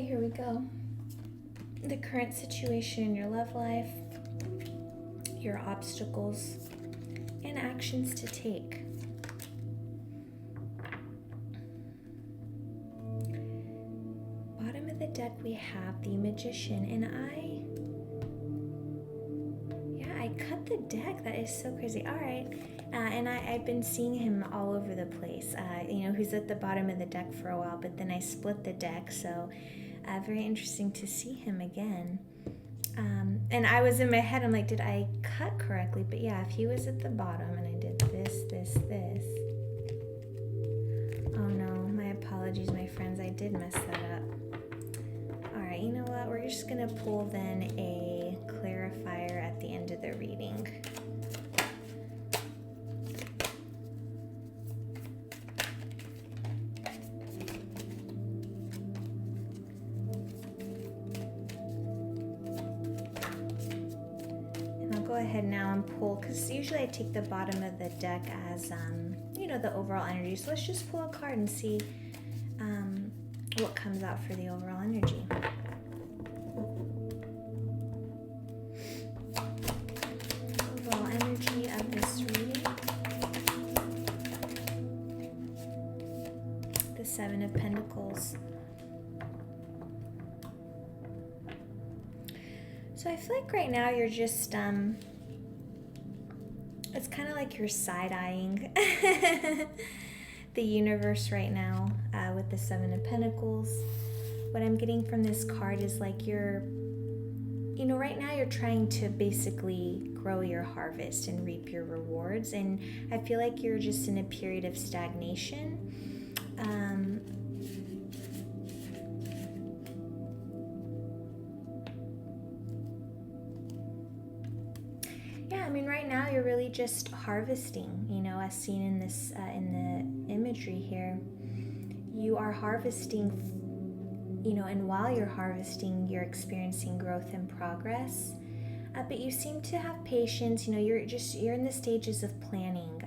here we go. The current situation in your love life, your obstacles, and actions to take. Bottom of the deck, we have the Magician, and I cut the deck. That is so crazy. All right. And I've been seeing him all over the place. He's at the bottom of the deck for a while, but then I split the deck, so very interesting to see him again. And I was in my head, I'm like, did I cut correctly? But yeah, if he was at the bottom and I did this. Oh no, my apologies, my friends. I did mess that up. All right, you know what? We're just going to pull then a clarifier at the end of the reading. Go ahead now and pull, because usually I take the bottom of the deck as the overall energy. So let's just pull a card and see what comes out for the overall energy. Overall energy of this reading. The Seven of Pentacles. So I feel like right now you're just, it's kind of like you're side-eyeing the universe right now with the Seven of Pentacles. What I'm getting from this card is like right now you're trying to basically grow your harvest and reap your rewards. And I feel like you're just in a period of stagnation. Right now you're really just harvesting, as seen in this in the imagery here. You are harvesting, and while you're harvesting, you're experiencing growth and progress. But you seem to have patience. You're in the stages of planning.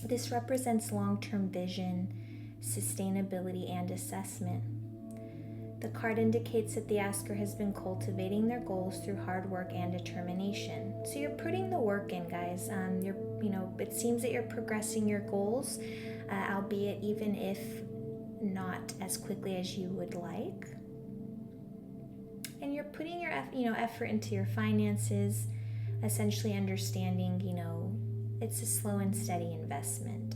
This represents long-term vision, sustainability, and assessment. The card indicates that the asker has been cultivating their goals through hard work and determination. So you're putting the work in, guys. It seems that you're progressing your goals, albeit even if not as quickly as you would like. And you're putting your effort into your finances, essentially understanding, it's a slow and steady investment.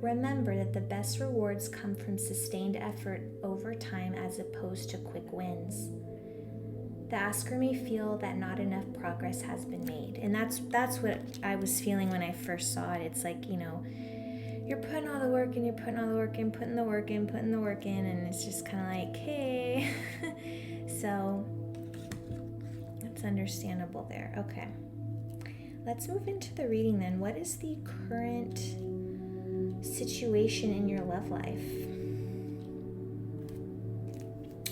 Remember that the best rewards come from sustained effort over time as opposed to quick wins. The asker may feel that not enough progress has been made. And that's what I was feeling when I first saw it. It's like, you're putting all the work in, you're putting all the work in, putting the work in, and it's just kind of like, hey. So that's understandable there. Okay. Let's move into the reading then. What is the current situation in your love life?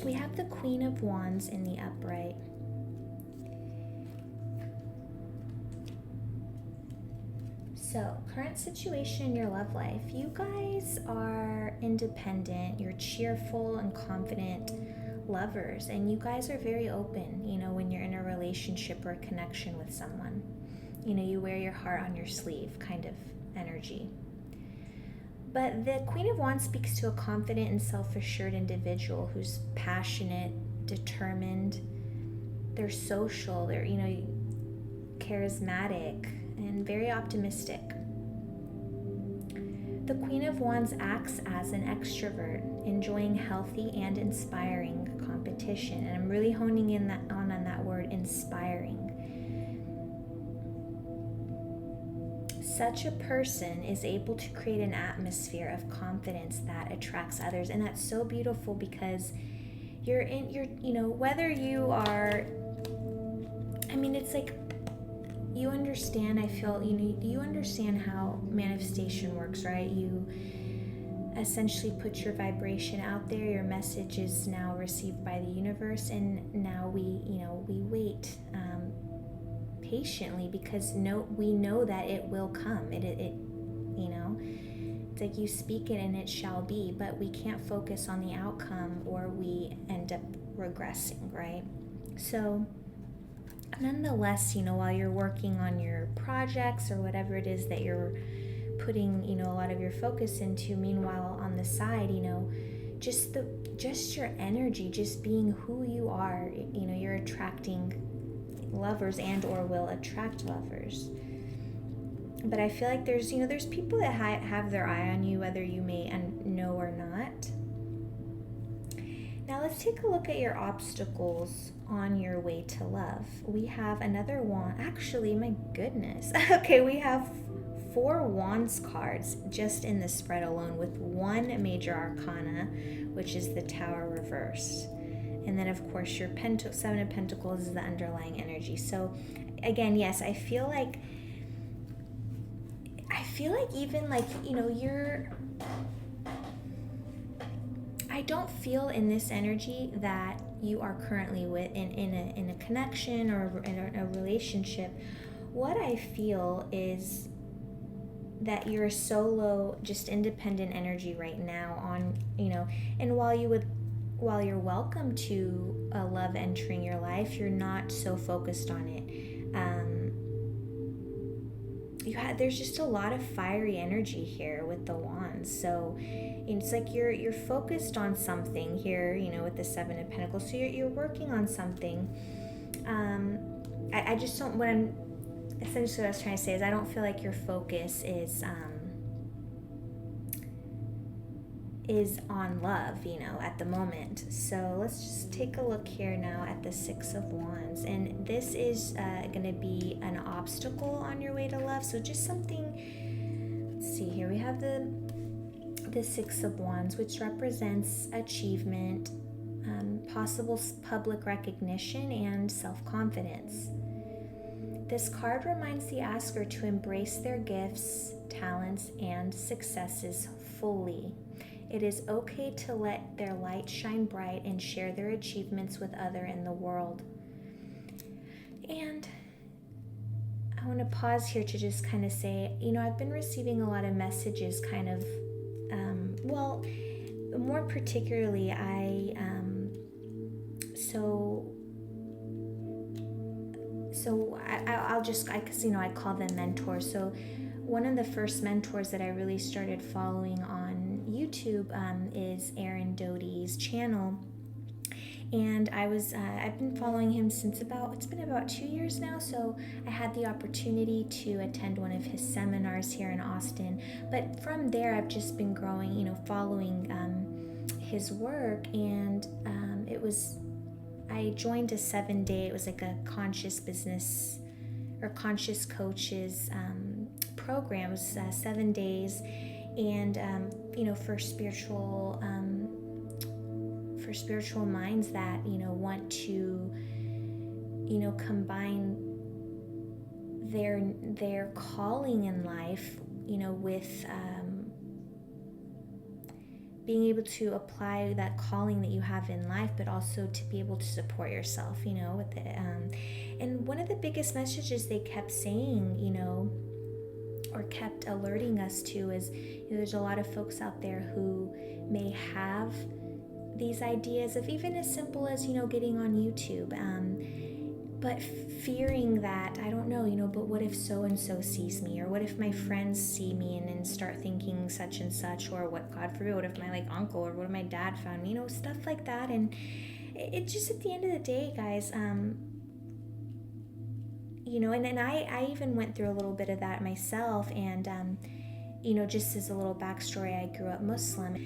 We have the Queen of Wands in the upright. So, current situation in your love life. You guys are independent, you're cheerful and confident lovers, and you guys are very open, when you're in a relationship or a connection with someone. You wear your heart on your sleeve kind of energy. But the Queen of Wands speaks to a confident and self-assured individual who's passionate, determined. They're social, they're, charismatic, and very optimistic. The Queen of Wands acts as an extrovert, enjoying healthy and inspiring competition. And I'm really honing in on that word, inspiring. Such a person is able to create an atmosphere of confidence that attracts others. And that's so beautiful because whether you are, it's like, you understand, I feel, you understand how manifestation works, right? You essentially put your vibration out there, your message is now received by the universe, and now we wait patiently because we know that it will come. It's It's like you speak it and it shall be, but we can't focus on the outcome or we end up regressing, right? So nonetheless, while you're working on your projects or whatever it is that you're putting, a lot of your focus into, meanwhile on the side, just your energy, just being who you are, you're attracting lovers and or will attract lovers. But I feel like there's people that have their eye on you, whether you may know or not. Now let's take a look at your obstacles on your way to love. We have another wand. Actually, my goodness. Okay, we have 4 wands cards just in the spread alone, with 1 major arcana, which is the Tower reversed. And then, of course, your 7 of Pentacles is the underlying energy. So, again, yes, I feel like even like, I don't feel in this energy that you are currently in a connection or in a relationship. What I feel is that you're a solo, just independent energy right now on, and while you're welcome to a love entering your life, you're not so focused on it. There's just a lot of fiery energy here with the wands. So it's like you're focused on something here, with the 7 of Pentacles. So you're working on something. I just don't, essentially what I was trying to say is I don't feel like your focus is on love, at the moment. So let's just take a look here now at the 6 of Wands. And this is going to be an obstacle on your way to love. So just something, let's see here. We have the 6 of Wands, which represents achievement, possible public recognition, and self-confidence. This card reminds the asker to embrace their gifts, talents, and successes fully. It is okay to let their light shine bright and share their achievements with others in the world. And I want to pause here to just kind of say, I've been receiving a lot of messages kind of, more particularly, because I call them mentors. So one of the first mentors that I really started following on YouTube is Aaron Doty's channel. And I've been following him since it's been about 2 years now. So I had the opportunity to attend one of his seminars here in Austin. But from there, I've just been growing, following his work. And I joined a 7-day, it was like a conscious business or conscious coaches program. It was 7 days. And, for spiritual minds that, want to, combine their calling in life, with being able to apply that calling that you have in life, but also to be able to support yourself, with it. And one of the biggest messages they kept saying, or kept alerting us to is, there's a lot of folks out there who may have these ideas of even as simple as, getting on YouTube, but fearing that, I don't know, but what if so-and-so sees me, or what if my friends see me and start thinking such and such, or what, God forbid, what if my uncle, or what if my dad found me, stuff like that. And it just, at the end of the day, guys, and I even went through a little bit of that myself. And, just as a little backstory, I grew up Muslim.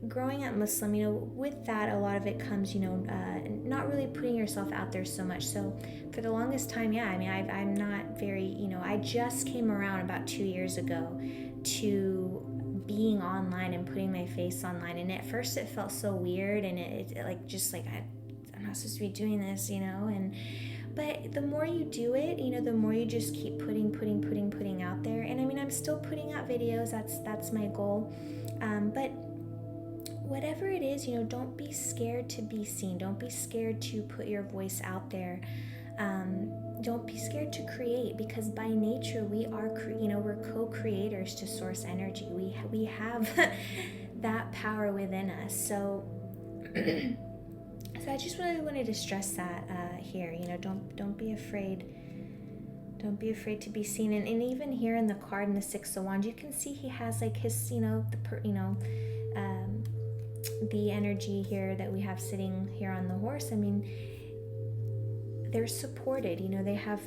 Growing up Muslim, with that, a lot of it comes, not really putting yourself out there so much. So for the longest time, I'm not very, I just came around about 2 years ago to being online and putting my face online. And at first it felt so weird, and it I'm not supposed to be doing this, but the more you do it, the more you just keep putting out there. And I'm still putting out videos. That's my goal. But whatever it is, don't be scared to be seen. Don't be scared to put your voice out there. don't be scared to create, because by nature we are, we're co-creators to source energy. We have that power within us. So, so I just really wanted to stress that here. Don't be afraid. Don't be afraid to be seen. And even here in the card in the Six of Wands, you can see he has like his, the energy here that we have sitting here on the horse. I mean, they're supported, they have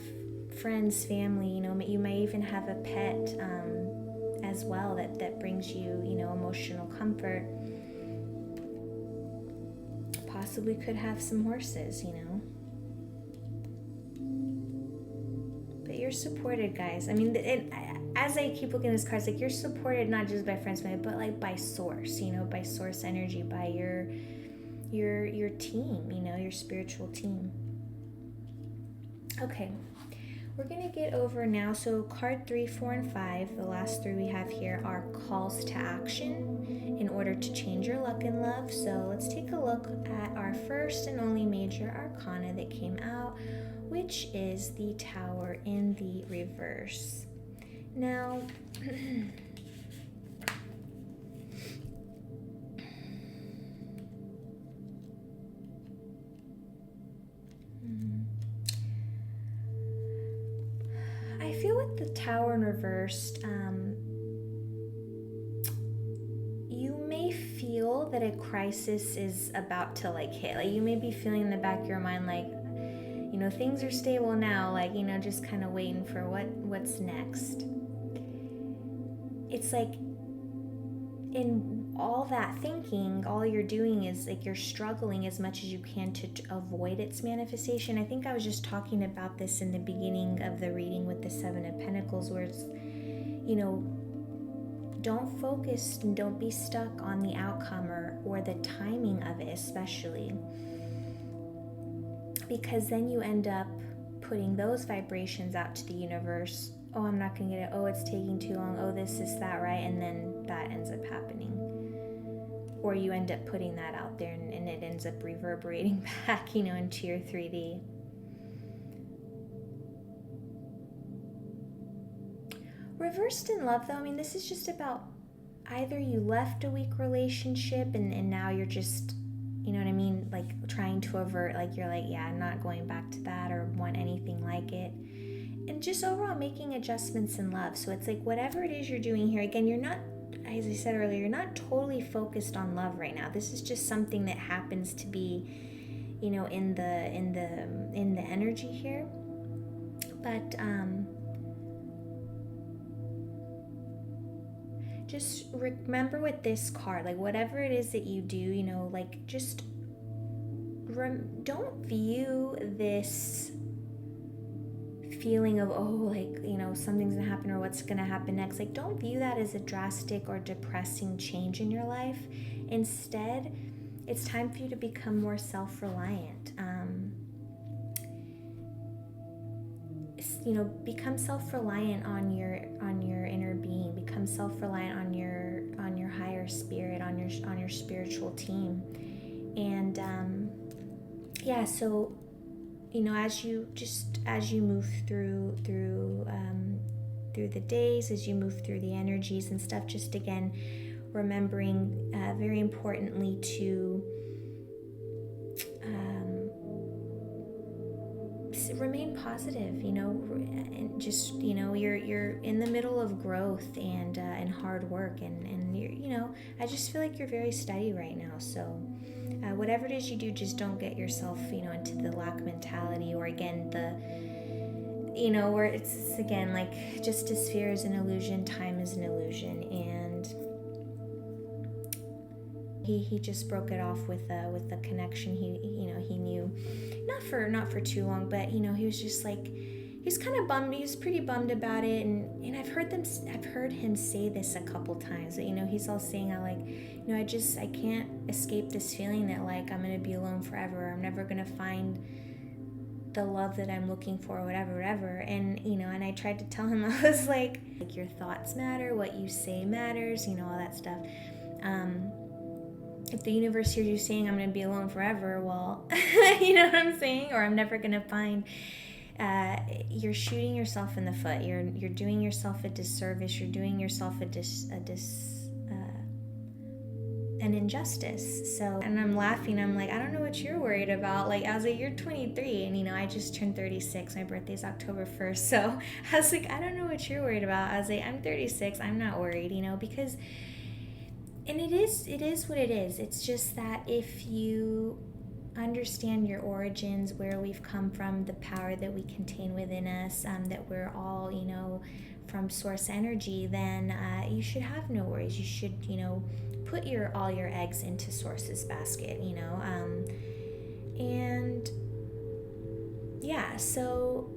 friends, family, you may even have a pet as well that brings you, emotional comfort. Possibly could have some horses, But you're supported, guys. I mean, as I keep looking at this card, it's like you're supported not just by friends, but like by source, by source energy, by your team, your spiritual team. Okay, we're going to get over now. So card 3, 4, and 5, the last 3 we have here are calls to action in order to change your luck in love. So let's take a look at our first and only major arcana that came out, which is the Tower in the reverse. Now, I feel with the Tower in reversed, you may feel that a crisis is about to hit. Like you may be feeling in the back of your mind like, things are stable now, like, just kind of waiting for what's next. It's like in all that thinking, all you're doing is like you're struggling as much as you can to avoid its manifestation. I think I was just talking about this in the beginning of the reading with the Seven of Pentacles, where it's, don't focus and don't be stuck on the outcome or the timing of it, especially. Because then you end up putting those vibrations out to the universe. Oh, I'm not going to get it. Oh, it's taking too long. Oh, this is that, right? And then that ends up happening. Or you end up putting that out there and it ends up reverberating back, into your 3D. Reversed in love, though, I mean, this is just about either you left a weak relationship and now you're just, like trying to avert, like you're like, yeah, I'm not going back to that or want anything like it. And just overall making adjustments in love. So it's like whatever it is you're doing here, again, you're not, as I said earlier, you're not totally focused on love right now. This is just something that happens to be, in the energy here. But just remember with this card, like whatever it is that you do, like just don't view this feeling of, something's gonna happen or what's gonna happen next. Like, don't view that as a drastic or depressing change in your life. Instead, it's time for you to become more self-reliant. Become self-reliant on your inner being. Become self-reliant on your higher spirit, on your spiritual team. And so as you move through the days, as you move through the energies and stuff, just again remembering very importantly to remain positive, and just you're in the middle of growth and hard work, and you're I just feel like you're very steady right now. So whatever it is you do, just don't get yourself into the lack mentality, or again where it's again like just as fear is an illusion, time is an illusion. And he just broke it off with the connection. He knew not for too long, but he was just like, he's kind of bummed. He was pretty bummed about it, and I've heard him say this a couple times. That he's all saying how like, I can't escape this feeling that like I'm gonna be alone forever. I'm never gonna find the love that I'm looking for, whatever. And and I tried to tell him, I was like your thoughts matter, what you say matters, all that stuff. If the universe hears you saying I'm going to be alone forever, well, you know what I'm saying? Or I'm never going to find you're shooting yourself in the foot. You're doing yourself a disservice. You're doing yourself an injustice. So, and I'm laughing. I'm like, I don't know what you're worried about. Like, I was like, you're 23, and I just turned 36. My birthday's October 1st. So I was like, I don't know what you're worried about. I was like, I'm 36. I'm not worried, because, and it is what it is. It's just that if you understand your origins, where we've come from, the power that we contain within us, that we're all, from source energy, then you should have no worries. You should, put all your eggs into source's basket, and yeah, so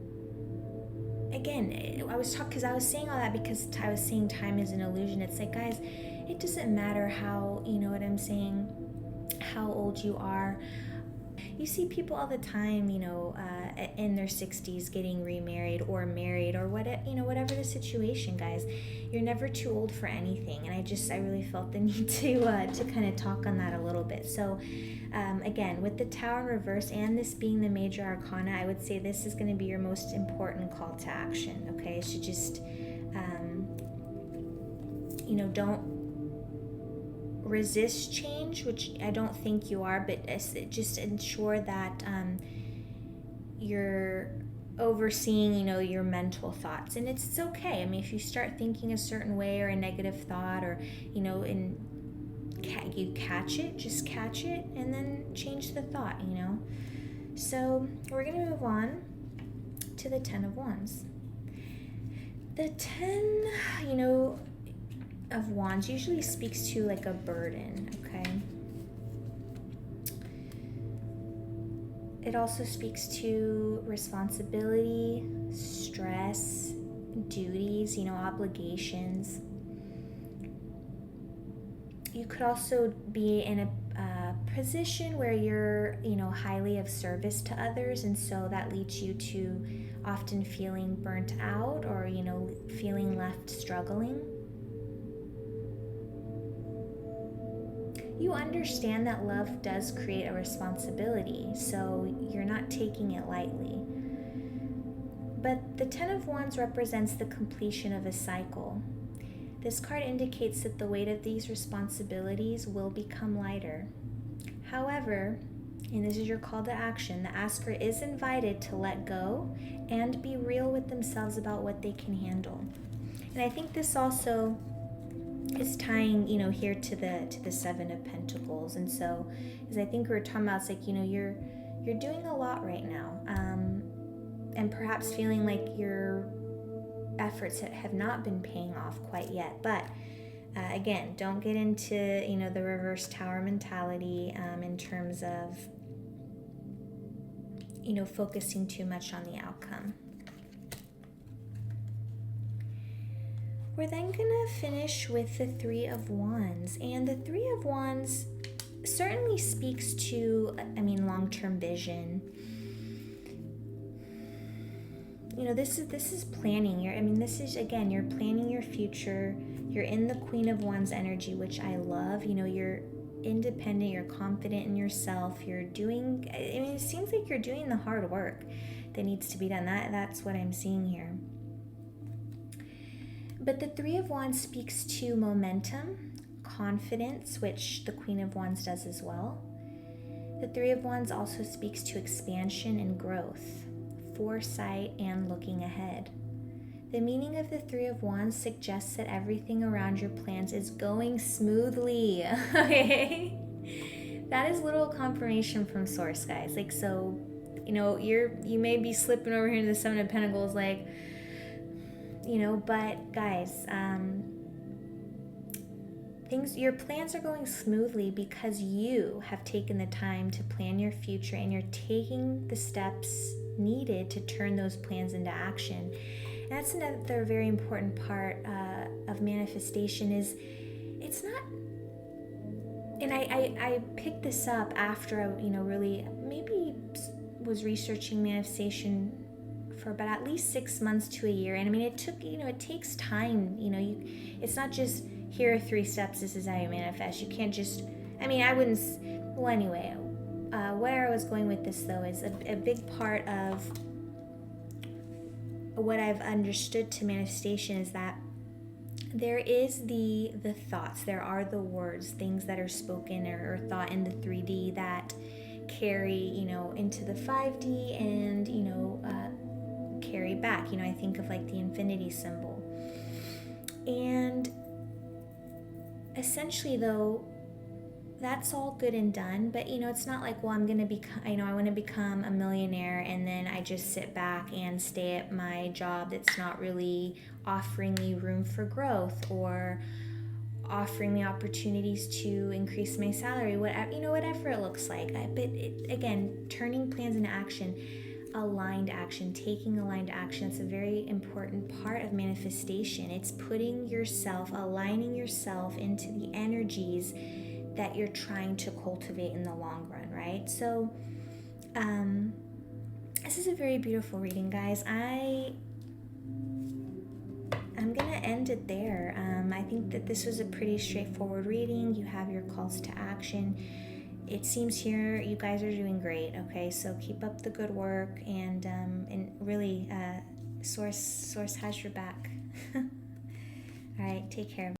again, I was saying all that because I was saying time is an illusion. It's like, guys, it doesn't matter how, what I'm saying, how old you are. You see people all the time, in their 60s getting remarried or married or whatever the situation, guys. You're never too old for anything, and I really felt the need to kind of talk on that a little bit. So, again, with the Tower in reverse and this being the major arcana, I would say this is going to be your most important call to action. Okay, so just, don't resist change, which I don't think you are, but just ensure that you're overseeing, your mental thoughts. And it's okay. I mean, if you start thinking a certain way or a negative thought, or, you catch it, just catch it and then change the thought, So we're going to move on to the 10 of Wands. The 10, of Wands usually speaks to like a burden, okay? It also speaks to responsibility, stress, duties, obligations. You could also be in a position where you're, highly of service to others, and so that leads you to often feeling burnt out or, feeling left struggling. You understand that love does create a responsibility, so you're not taking it lightly. But the 10 of Wands represents the completion of a cycle. This card indicates that the weight of these responsibilities will become lighter. However, and this is your call to action, the asker is invited to let go and be real with themselves about what they can handle. And I think this also is tying, here to the 7 of Pentacles. And so, as I think we were talking about, it's like, you're doing a lot right now, and perhaps feeling like your efforts have not been paying off quite yet. But again, don't get into the reverse tower mentality in terms of focusing too much on the outcome. We're then going to finish with the 3 of Wands. And the 3 of Wands certainly speaks to, long-term vision. This is planning. You're planning your future. You're in the Queen of Wands energy, which I love. You're independent. You're confident in yourself. It seems like you're doing the hard work that needs to be done. That's what I'm seeing here. But the 3 of Wands speaks to momentum, confidence, which the Queen of Wands does as well. The 3 of Wands also speaks to expansion and growth, foresight, and looking ahead. The meaning of the 3 of Wands suggests that everything around your plans is going smoothly. Okay? That is little confirmation from Source, guys. You may be slipping over here to the 7 of Pentacles, but guys, your plans are going smoothly because you have taken the time to plan your future, and you're taking the steps needed to turn those plans into action. And that's another very important part of manifestation. Is it's not, and I picked this up after I really maybe was researching manifestation for about at least 6 months to a year. And it takes time. It's not just, here are 3 steps, this is how you manifest. You can't just, where I was going with this though is a big part of what I've understood to manifestation is that there is the thoughts, there are the words, things that are spoken or thought in the 3D that carry, you know, into the 5D and, you know, carry back. You know, I think of like the infinity symbol. And essentially, though, that's all good and done, but you know, it's not like, well, I'm gonna become, you know, I want to become a millionaire and then I just sit back and stay at my job that's not really offering me room for growth or offering me opportunities to increase my salary, whatever, you know, whatever it looks like. Again, turning plans into action, aligned action, taking aligned action, it's a very important part of manifestation. It's putting yourself, aligning yourself into the energies that you're trying to cultivate in the long run, right? So this is a very beautiful reading, guys. I'm gonna end it there. I think that this was a pretty straightforward reading. You have your calls to action. It seems here you guys are doing great. Okay, so keep up the good work, and really, source has your back. All right, take care.